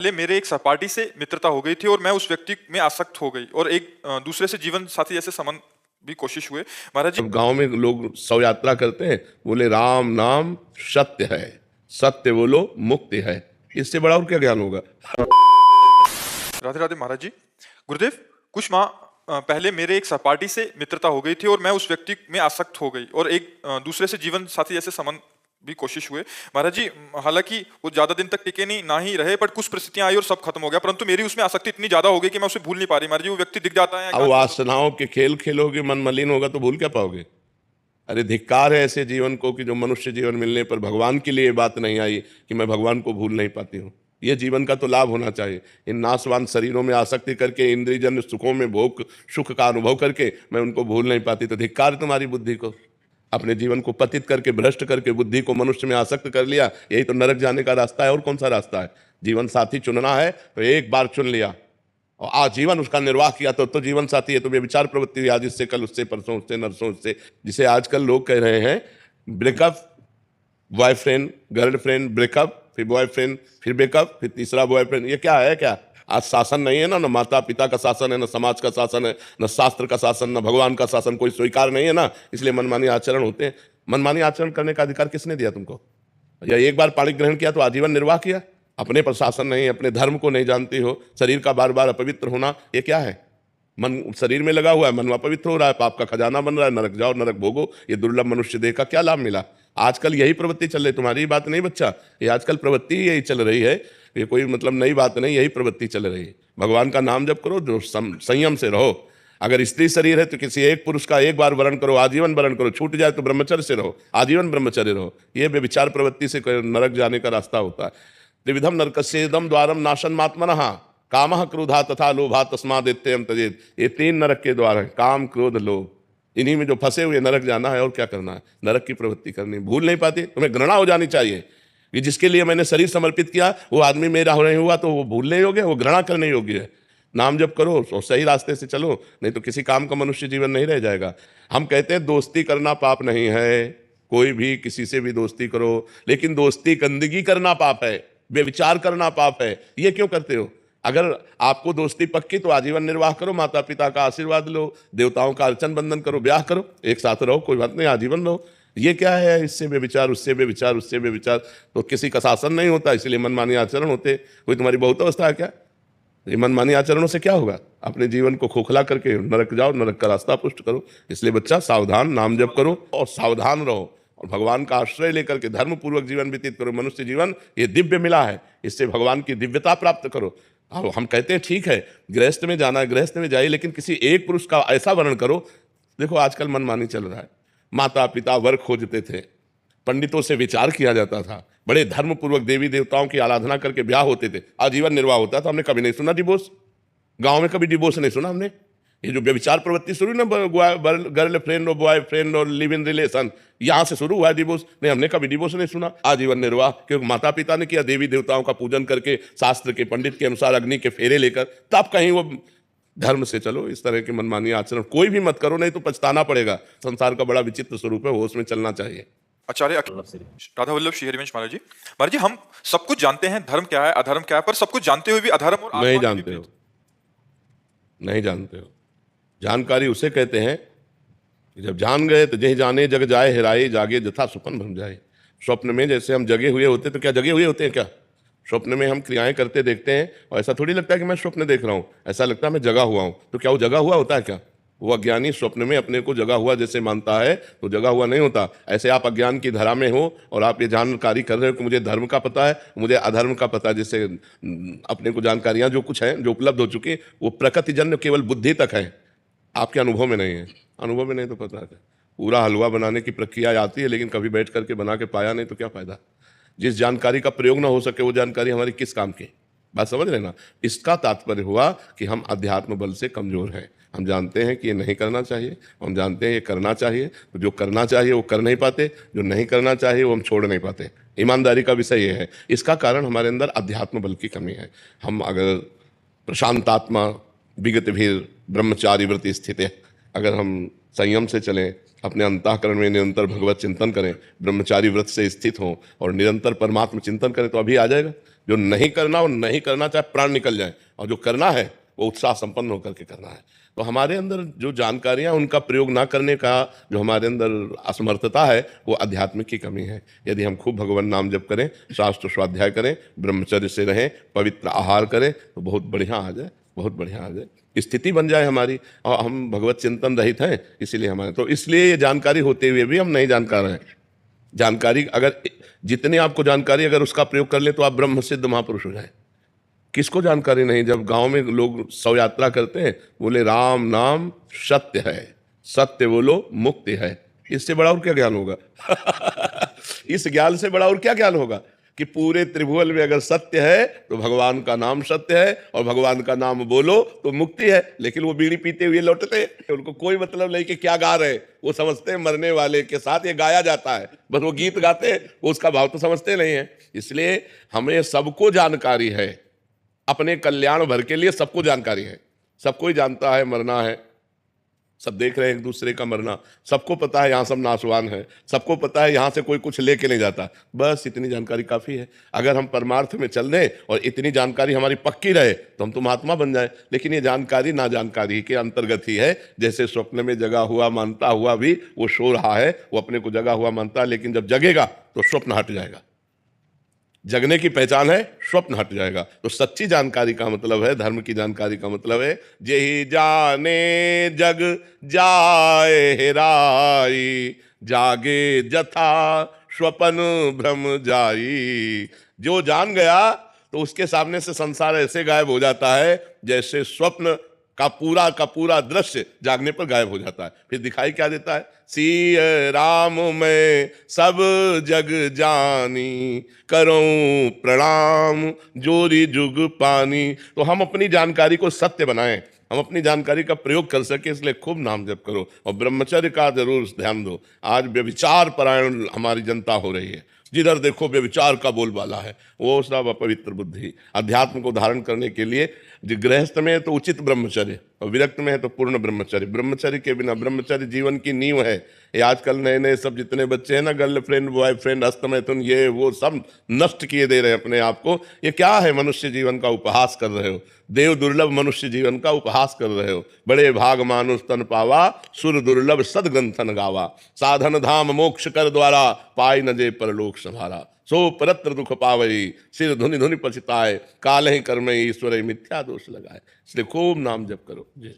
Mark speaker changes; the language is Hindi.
Speaker 1: पहले मेरे एक सहपाठी से मित्रता हो गई थी और मैं उस व्यक्ति में आसक्त हो गई और एक दूसरे से जीवन साथी जैसे संबंध भी कोशिश हुए। महाराज जी,
Speaker 2: अब गांव में लोग शव यात्रा करते हैं, बोले राम नाम सत्य है, सत्य बोलो मुक्ति है। इससे बड़ा और क्या ज्ञान होगा।
Speaker 1: राधे राधे महाराज जी। गुरुदेव, कुछ माह पहले मेरे एक सहपाठी से मित्रता हो गई थी और मैं उस व्यक्ति में आसक्त हो गई और एक दूसरे से जीवन साथी जैसे संबंध भी कोशिश हुए। महाराज जी, हालांकि वो ज्यादा दिन तक टिके नहीं ना ही रहे, बट कुछ परिस्थितियां आई और सब खत्म हो गया, परंतु मेरी उसमें आसक्ति इतनी ज्यादा हो गई कि मैं उसे भूल नहीं पा रही। महाराज जी, वो व्यक्ति दिख जाता है।
Speaker 2: अब वासनाओं के खेल खेलोगे, मन मलिन होगा तो भूल क्या पाओगे। अरे धिक्कार है ऐसे जीवन को कि जो मनुष्य जीवन मिलने पर भगवान के लिए बात नहीं आई कि मैं भगवान को भूल नहीं पाती हूँ। ये जीवन का तो लाभ होना चाहिए। इन नाशवान शरीरों में आसक्ति करके, इंद्रियजन्य सुखों में भोग सुख का अनुभव करके मैं उनको भूल नहीं पाती, तो धिक्कार तुम्हारी बुद्धि को। अपने जीवन को पतित करके, भ्रष्ट करके, बुद्धि को मनुष्य में आसक्त कर लिया। यही तो नरक जाने का रास्ता है, और कौन सा रास्ता है। जीवन साथी चुनना है तो एक बार चुन लिया और आजीवन उसका निर्वाह किया तो जीवन साथी है। तो विचार प्रवृत्ति हुई, आज इससे, कल उससे, परसों उससे, नरसों उससे। जिसे आजकल लोग कह रहे हैं ब्रेकअप, बॉयफ्रेंड गर्लफ्रेंड, ब्रेकअप, फिर बॉयफ्रेंड, फिर ब्रेकअप, फिर तीसरा बॉयफ्रेंड। ये क्या है? क्या आज शासन नहीं है ना माता पिता का शासन है, न समाज का शासन है, न शास्त्र का शासन, न भगवान का शासन, कोई स्वीकार नहीं है ना। इसलिए मनमानी आचरण होते हैं। मनमानी आचरण करने का अधिकार किसने दिया तुमको? या एक बार पाणी ग्रहण किया तो आजीवन निर्वाह किया? अपने पर शासन नहीं, अपने धर्म को नहीं जानती हो, शरीर का बार बार अपवित्र होना, ये क्या है? मन शरीर में लगा हुआ है, मन अपवित्र हो रहा है, पाप का खजाना बन रहा है, नरक जाओ नरक भोगो। ये दुर्लभ मनुष्य देह का क्या लाभ मिला? आजकल यही प्रवृत्ति चल रही, तुम्हारी बात नहीं बच्चा, ये आजकल प्रवृत्ति यही चल रही है। ये कोई मतलब नई बात नहीं, यही प्रवृत्ति चल रही है। भगवान का नाम जप करो, जो संयम से रहो। अगर स्त्री शरीर है तो किसी एक पुरुष का एक बार वरण करो, आजीवन वरण करो। छूट जाए तो ब्रह्मचर्य से रहो, आजीवन ब्रह्मचर्य रहो। ये व्यभिचार प्रवृत्ति से नरक जाने का रास्ता होता है। त्रिविधम नरकस्येदम द्वारम नाशन मात्मनः कामः क्रोधा तथा लोभा तस्मादित्यम तजेत। ये तीन नरक के द्वार हैं, काम क्रोध लोभ। इन्हीं में जो फंसे हुए नरक जाना है, और क्या करना है? नरक की प्रवृत्ति करनी। भूल नहीं पाती, तुम्हें घृणा हो जानी चाहिए कि जिसके लिए मैंने शरीर समर्पित किया वो आदमी मेरा हो नहीं हुआ, तो वो भूलने योग्य है, वो घृणा करने योग्य है। नाम जप करो और सही रास्ते से चलो, नहीं तो किसी काम का मनुष्य जीवन नहीं रह जाएगा। हम कहते हैं दोस्ती करना पाप नहीं है, कोई भी किसी से भी दोस्ती करो, लेकिन दोस्ती गंदगी करना पाप है, व्यभिचार करना पाप है। ये क्यों करते हो? अगर आपको दोस्ती पक्की तो आजीवन निर्वाह करो, माता पिता का आशीर्वाद लो, देवताओं का अर्चन बंधन करो, ब्याह करो, एक साथ रहो, कोई बात नहीं, आजीवन रहो। ये क्या है? इससे बेविचार, उससे बेविचार, उससे बेविचार, तो किसी का शासन नहीं होता, इसलिए मनमानी आचरण होते। कोई तुम्हारी बहुत अवस्था है क्या? ये मनमानी आचरणों से क्या होगा? अपने जीवन को खोखला करके नरक जाओ, नरक का रास्ता पुष्ट करो। इसलिए बच्चा सावधान, नाम जप करो और सावधान रहो, और भगवान का आश्रय लेकर के धर्म पूर्वक जीवन व्यतीत करो। मनुष्य जीवन ये दिव्य मिला है, इससे भगवान की दिव्यता प्राप्त करो। अब हम कहते हैं ठीक है गृहस्थ में जाना है, गृहस्थ में जाइए, लेकिन किसी एक पुरुष का ऐसा वर्णन करो। देखो आजकल मनमानी चल रहा है। माता पिता वर खोजते थे, पंडितों से विचार किया जाता था, बड़े धर्म पूर्वक देवी देवताओं की आराधना करके ब्याह होते थे, आजीवन निर्वाह होता था। हमने कभी नहीं सुना डिवोर्स, गांव में कभी डिवोर्स नहीं सुना हमने। ये जो व्यभिचार प्रवृत्ति शुरू ना, गर्ल फ्रेंड और बॉय फ्रेंड और लिव इन रिलेशन, यहाँ से शुरू हुआ है डिवोर्स। नहीं, हमने कभी डिवोर्स नहीं सुना। आजीवन निर्वाह क्योंकि माता पिता ने किया, देवी देवताओं का पूजन करके, शास्त्र के पंडित के अनुसार अग्नि के फेरे लेकर, तब कहीं वो धर्म से चलो। इस तरह की मनमानी आचरण कोई भी मत करो, नहीं तो पछताना पड़ेगा। संसार का बड़ा विचित्र स्वरूप है, होश में चलना चाहिए।
Speaker 1: आचार्य राधा वल्लभ श्री हरिवंश महाराज जी। महाराज जी, हम सब कुछ जानते हैं धर्म क्या है, अधर्म क्या है, पर सब कुछ जानते हुए भी अधर्म और
Speaker 2: नहीं जानते हो, नहीं जानते हो। जानकारी उसे कहते हैं कि जब जान गए तो जय जाने जग जाए हेराए, जागे जथा स्वप्न भ्रम जाए। स्वप्न में जैसे हम जगे हुए होते, तो क्या जगे हुए होते हैं क्या? स्वप्न में हम क्रियाएं करते देखते हैं, और ऐसा थोड़ी लगता है कि मैं स्वप्न देख रहा हूँ, ऐसा लगता है मैं जगा हुआ हूँ। तो क्या वो जगा हुआ होता है क्या? वो अज्ञानी स्वप्न में अपने को जगा हुआ जैसे मानता है, तो जगा हुआ नहीं होता। ऐसे आप अज्ञान की धारा में हो और आप ये जानकारी कर रहे हो कि मुझे धर्म का पता है, मुझे अधर्म का पता है। जैसे अपने को जानकारियां जो कुछ हैं, जो उपलब्ध हो चुकी, वो प्रकृतिजन्य केवल बुद्धि तक है, आपके अनुभव में नहीं है। अनुभव में नहीं तो पता है। पूरा हलवा बनाने की प्रक्रिया आती है, लेकिन कभी बैठ करके बना के पाया नहीं, तो क्या फायदा? जिस जानकारी का प्रयोग ना हो सके, वो जानकारी हमारी किस काम की? बात समझ रहे ना? इसका तात्पर्य हुआ कि हम अध्यात्म बल से कमजोर हैं। हम जानते हैं कि ये नहीं करना चाहिए, हम जानते हैं ये करना चाहिए, तो जो करना चाहिए वो कर नहीं पाते, जो नहीं करना चाहिए वो हम छोड़ नहीं पाते। ईमानदारी का विषय ये है। इसका कारण हमारे अंदर अध्यात्म बल की कमी है। हम अगर प्रशांतात्मा विगत भीर ब्रह्मचारी व्रत स्थित है, अगर हम संयम से चलें, अपने अंतःकरण में निरंतर भगवत चिंतन करें, ब्रह्मचारी व्रत से स्थित हों और निरंतर परमात्मा चिंतन करें, तो अभी आ जाएगा। जो नहीं करना, वो नहीं करना, चाहे प्राण निकल जाए, और जो करना है वो उत्साह संपन्न होकर के करना है। तो हमारे अंदर जो जानकारियां, उनका प्रयोग ना करने का जो हमारे अंदर असमर्थता है, वो आध्यात्मिक की कमी है। यदि हम खूब भगवान नाम जप करें, शास्त्र स्वाध्याय करें, ब्रह्मचर्य से रहें, पवित्र आहार करें, तो बहुत बढ़िया आ जाए, बहुत बढ़िया आ जाए, स्थिति बन जाए हमारी, और हम भगवत चिंतन रहित हैं। इसीलिए हमारे, तो इसलिए ये जानकारी होते हुए भी हम नहीं जानकार हैं। जानकारी अगर जितने आपको जानकारी, अगर उसका प्रयोग कर ले तो आप ब्रह्म सिद्ध महापुरुष हो जाए। किसको जानकारी नहीं? जब गांव में लोग शव यात्रा करते हैं, बोले राम नाम सत्य है, सत्य बोलो मुक्ति है। इससे बड़ा और क्या ज्ञान होगा? इस ज्ञान से बड़ा और क्या ज्ञान होगा कि पूरे त्रिभुवन में अगर सत्य है तो भगवान का नाम सत्य है, और भगवान का नाम बोलो तो मुक्ति है। लेकिन वो बीड़ी पीते हुए लौटते, उनको कोई मतलब नहीं कि क्या गा रहे हैं। वो समझते हैं मरने वाले के साथ ये गाया जाता है, बस वो गीत गाते हैं, वो उसका भाव तो समझते नहीं है। इसलिए हमें सबको जानकारी है, अपने कल्याण भर के लिए सबको जानकारी है। सबको ही जानता है मरना है, सब देख रहे हैं एक दूसरे का मरना, सबको पता है यहाँ सब नाशवान है, सबको पता है यहाँ से कोई कुछ लेके नहीं जाता। बस इतनी जानकारी काफ़ी है। अगर हम परमार्थ में चल दें और इतनी जानकारी हमारी पक्की रहे तो हम तो महात्मा बन जाए। लेकिन ये जानकारी ना जानकारी के अंतर्गत ही है। जैसे स्वप्न में जगा हुआ मानता हुआ भी वो सो रहा है, वो अपने को जगा हुआ मानता है, लेकिन जब जगेगा तो स्वप्न हट जाएगा। जगने की पहचान है, स्वप्न हट जाएगा। तो सच्ची जानकारी का मतलब है, धर्म की जानकारी का मतलब है, जेहि जाने जग जाए हेराई, जागे जथा स्वपन भ्रम जाई। जो जान गया तो उसके सामने से संसार ऐसे गायब हो जाता है जैसे स्वप्न का पूरा दृश्य जागने पर गायब हो जाता है। फिर दिखाई क्या देता है? सिय राम मैं सब जग जानी, करूं प्रणाम जोरी जुग पानी। तो हम अपनी जानकारी को सत्य बनाएं, हम अपनी जानकारी का प्रयोग कर सके, इसलिए खूब नाम जप करो और ब्रह्मचर्य का जरूर ध्यान दो। आज व्यभिचार परायण हमारी जनता हो रही है, जिधर देखो व्यभिचार का बोलबाला है। वो सब अपवित्र बुद्धि। अध्यात्म को धारण करने के लिए जो गृहस्थ में है तो उचित ब्रह्मचर्य, और विरक्त में है तो पूर्ण ब्रह्मचर्य। ब्रह्मचर्य के बिना, ब्रह्मचर्य जीवन की नींव है। ये आजकल नए नए सब जितने बच्चे हैं ना, गर्लफ्रेंड बॉयफ्रेंड हस्तमैथुन, ये वो सब नष्ट किए दे रहे हैं अपने आप को। ये क्या है? मनुष्य जीवन का उपहास कर रहे हो, देव दुर्लभ मनुष्य जीवन का उपहास कर रहे हो। बड़े भाग मानुष तन पावा, सुर दुर्लभ सदग्रंथन गावा, साधन धाम मोक्ष कर द्वारा, पाई न जे परलोक संभारा। सो परत्र दुख पावई, सिर धुनि धुनि पछताए, काल ही कर्म ईश्वर मिथ्या दोष लगाए। इसलिए खूब नाम जप करो जी।